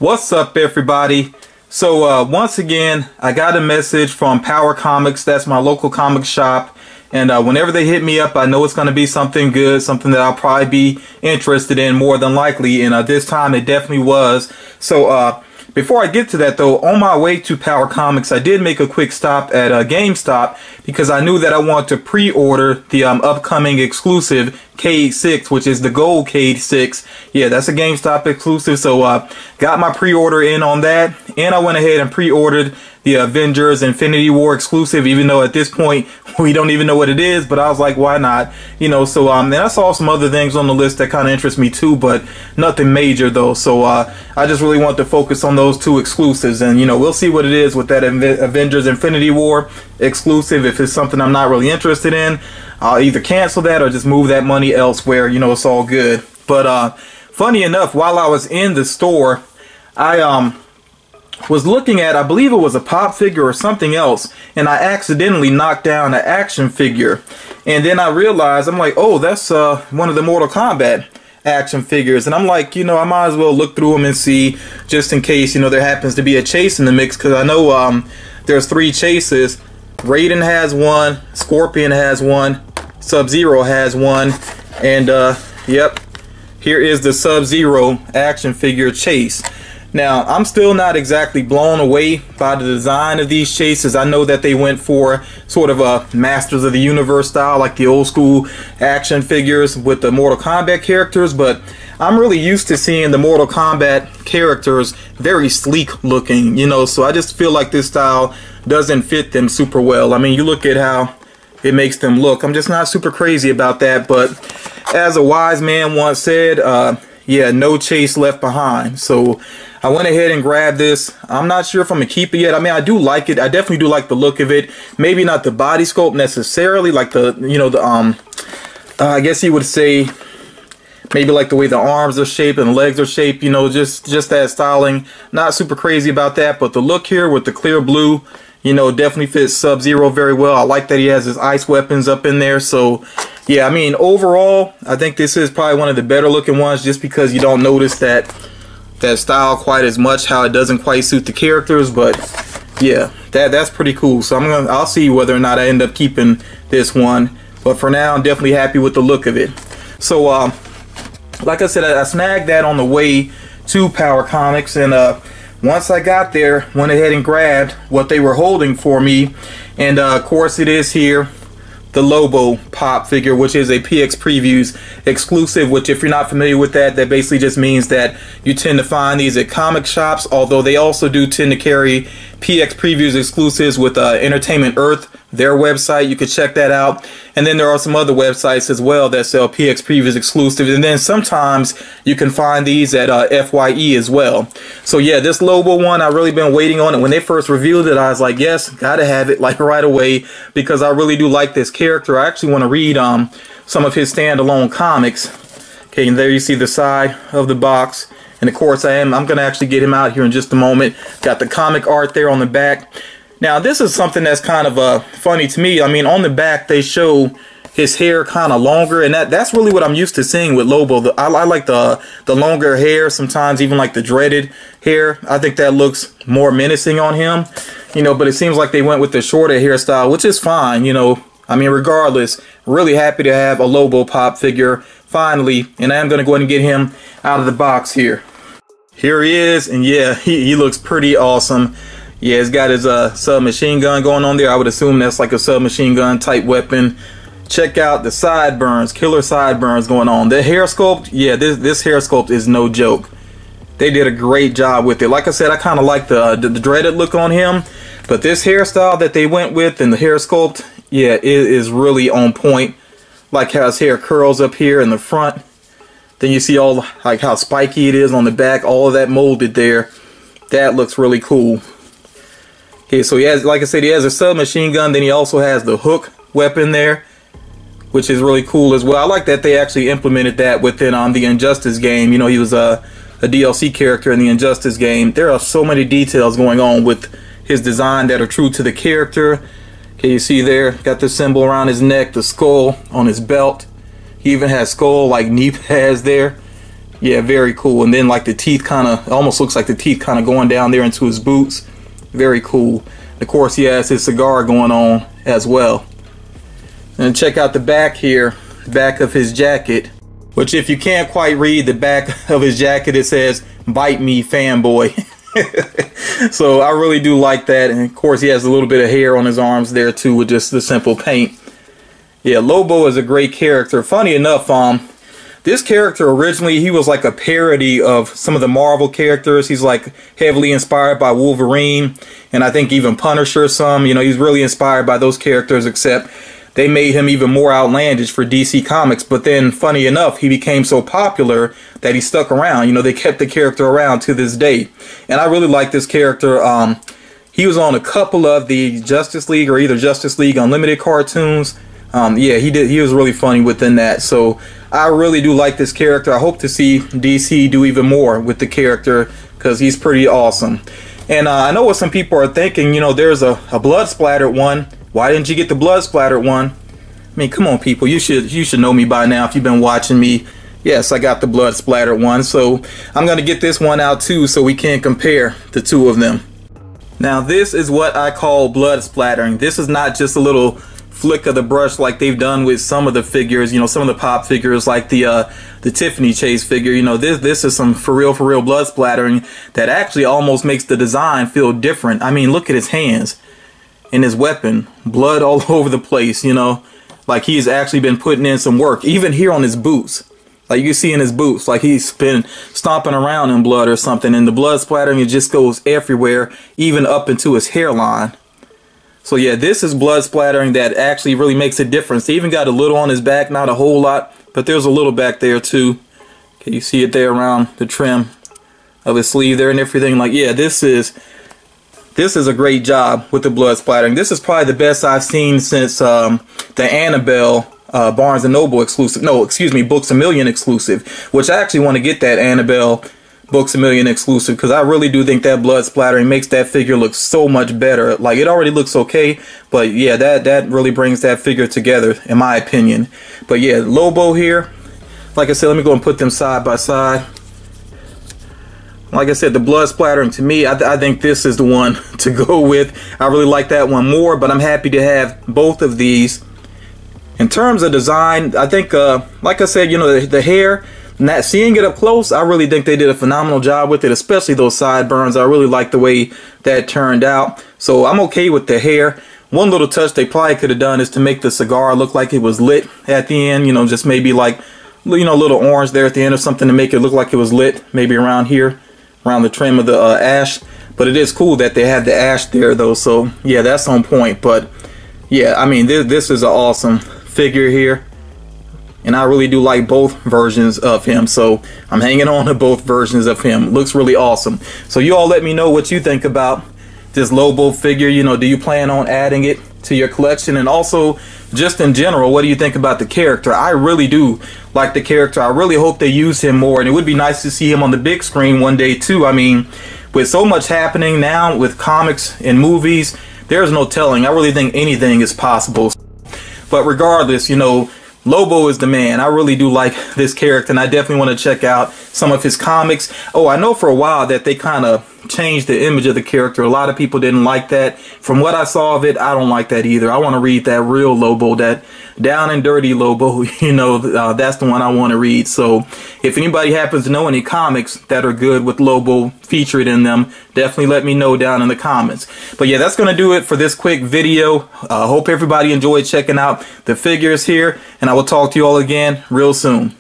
What's up, everybody? So once again, I got a message from Power Comics. That's my local comic shop, and whenever they hit me up, I know it's going to be something good, something that I'll probably be interested in more than likely, and this time it definitely was. So before I get to that though, on my way to Power Comics, I did make a quick stop at GameStop because I knew that I wanted to pre-order the upcoming exclusive Cade 6, which is the gold Cade 6. Yeah, that's a GameStop exclusive, so got my pre-order in on that, and I went ahead and pre-ordered the Avengers Infinity War exclusive, even though at this point we don't even know what it is, but I was like, why not? You know, so then I saw some other things on the list that kind of interest me too, but nothing major though, so I just really want to focus on those two exclusives, and you know, we'll see what it is with that Avengers Infinity War exclusive. If it's something I'm not really interested in, I'll either cancel that or just move that money elsewhere. You know, it's all good. But funny enough, while I was in the store, I was looking at, I believe it was a pop figure or something else, and I accidentally knocked down an action figure, and then I realized, I'm like, oh, that's one of the Mortal Kombat action figures, and I'm like, you know, I might as well look through them and see, just in case, you know, there happens to be a chase in the mix, because I know there's 3 chases. Raiden has one, Scorpion has one, SubZero has one, and yep, here is the SubZero action figure chase. Now, I'm still not exactly blown away by the design of these chases. I know that they went for sort of a Masters of the Universe style, like the old school action figures with the Mortal Kombat characters, but I'm really used to seeing the Mortal Kombat characters very sleek looking, you know, so I just feel like this style doesn't fit them super well. I mean, you look at how it makes them look. I'm just not super crazy about that, but as a wise man once said, yeah, no chase left behind. So I went ahead and grabbed this. I'm not sure if I'm gonna keep it yet. I mean, I do like it. I definitely do like the look of it. Maybe not the body sculpt necessarily, like the, you know, the I guess you would say maybe like the way the arms are shaped and the legs are shaped, you know, just that styling. Not super crazy about that, but the look here with the clear blue, you know, definitely fits Sub-Zero very well. I like that he has his ice weapons up in there. So yeah, I mean, overall, I think this is probably one of the better looking ones, just because you don't notice that style quite as much, how it doesn't quite suit the characters. But yeah, that's pretty cool. So I'll see whether or not I end up keeping this one, but for now I'm definitely happy with the look of it. So like I said, I snagged that on the way to Power Comics, and once I got there, went ahead and grabbed what they were holding for me, and of course it is here, the Lobo pop figure, which is a PX Previews exclusive, which if you're not familiar with that, that basically just means that you tend to find these at comic shops, although they also do tend to carry PX Previews exclusives with Entertainment Earth, their website. You could check that out. And then there are some other websites as well that sell PX Previews exclusives, and then sometimes you can find these at FYE as well. So yeah, this Lobo one, I've really been waiting on it. When they first revealed it, I was like, yes, gotta have it, like right away, because I really do like this character. I actually want to read some of his standalone comics. Okay, and there you see the side of the box. And of course I'm gonna actually get him out here in just a moment. Got the comic art there on the back. Now this is something that's kind of funny to me. I mean, on the back they show his hair kind of longer, and that's really what I'm used to seeing with Lobo. I like the longer hair, sometimes even like the dreaded hair. I think that looks more menacing on him, you know, but it seems like they went with the shorter hairstyle, which is fine, you know. I mean, regardless, really happy to have a Lobo pop figure finally, and I am going to go ahead and get him out of the box here. Here he is, and yeah, he looks pretty awesome. Yeah, he's got his submachine gun going on there. I would assume that's like a submachine gun type weapon. Check out the sideburns, killer sideburns going on. The hair sculpt, yeah, this hair sculpt is no joke. They did a great job with it. Like I said, I kind of like the dreaded look on him, but this hairstyle that they went with and the hair sculpt, yeah, it is really on point. Like how his hair curls up here in the front. Then you see all like how spiky it is on the back, all of that molded there. That looks really cool. Okay, so he has, like I said, he has a submachine gun. Then he also has the hook weapon there, which is really cool as well. I like that they actually implemented that within the Injustice game. You know, he was a DLC character in the Injustice game. There are so many details going on with his design that are true to the character. Okay, you see there, got the symbol around his neck, the skull on his belt. He even has skull like knee pads there. Yeah, very cool. And then like the teeth kind of, almost looks like the teeth kind of going down there into his boots. Very cool. Of course, he has his cigar going on as well. And check out the back here, back of his jacket, which if you can't quite read the back of his jacket, it says, "Bite me, fanboy." So I really do like that. And of course, he has a little bit of hair on his arms there too with just the simple paint. Yeah, Lobo is a great character. Funny enough, this character originally, he was like a parody of some of the Marvel characters. He's like heavily inspired by Wolverine, and I think even Punisher some. You know, he's really inspired by those characters, except they made him even more outlandish for DC Comics. But then, funny enough, he became so popular that he stuck around. You know, they kept the character around to this day. And I really like this character. He was on a couple of the Justice League or either Justice League Unlimited cartoons. Yeah, he was really funny within that. So I really do like this character. I hope to see DC do even more with the character because he's pretty awesome. And I know what some people are thinking. You know, there's a blood splattered one. Why didn't you get the blood splattered one? I mean, come on, people. You should know me by now if you've been watching me. Yes, I got the blood splattered one. So I'm gonna get this one out too, so we can compare the two of them. Now, this is what I call blood splattering. This is not just a little flick of the brush like they've done with some of the figures, you know, some of the pop figures like the Tiffany Chase figure. You know, this is some for real blood splattering that actually almost makes the design feel different. I mean, look at his hands and his weapon, blood all over the place, you know, like he's actually been putting in some work. Even here on his boots, like you can see in his boots, like he's been stomping around in blood or something, and the blood splattering, it just goes everywhere, even up into his hairline. So yeah, this is blood splattering that actually really makes a difference. He even got a little on his back, not a whole lot, but there's a little back there too. Okay, you see it there around the trim of his sleeve there and everything. Like, yeah, this is a great job with the blood splattering. This is probably the best I've seen since the Annabelle Barnes & Noble exclusive. No, excuse me, Books A Million exclusive, which I actually want to get that Annabelle Books A Million exclusive because I really do think that blood splattering makes that figure look so much better. Like, it already looks okay, but yeah, that really brings that figure together in my opinion. But yeah, Lobo here, like I said, let me go and put them side by side. Like I said, the blood splattering, to me, I think this is the one to go with. I really like that one more, but I'm happy to have both of these. In terms of design, I think, like I said, you know, the hair, seeing it up close, I really think they did a phenomenal job with it, especially those sideburns. I really like the way that turned out. So I'm okay with the hair. One little touch they probably could have done is to make the cigar look like it was lit at the end, you know, just maybe like, you know, a little orange there at the end or something to make it look like it was lit, maybe around here, around the trim of the ash. But it is cool that they have the ash there though, so yeah, that's on point. But yeah, I mean, this is an awesome figure here, and I really do like both versions of him, so I'm hanging on to both versions of him. Looks really awesome. So you all let me know what you think about this Lobo figure. You know, do you plan on adding it to your collection? And also, just in general, what do you think about the character? I really do like the character. I really hope they use him more, and it would be nice to see him on the big screen one day too. I mean, with so much happening now with comics and movies, there's no telling. I really think anything is possible. But regardless, you know, Lobo is the man. I really do like this character, and I definitely want to check out some of his comics. Oh, I know for a while that they kind of changed the image of the character. A lot of people didn't like that. From what I saw of it, I don't like that either. I want to read that real Lobo, that down and dirty Lobo. You know, that's the one I want to read. So if anybody happens to know any comics that are good with Lobo featured in them, definitely let me know down in the comments. But yeah, that's going to do it for this quick video. Hope everybody enjoyed checking out the figures here, and I will talk to you all again real soon.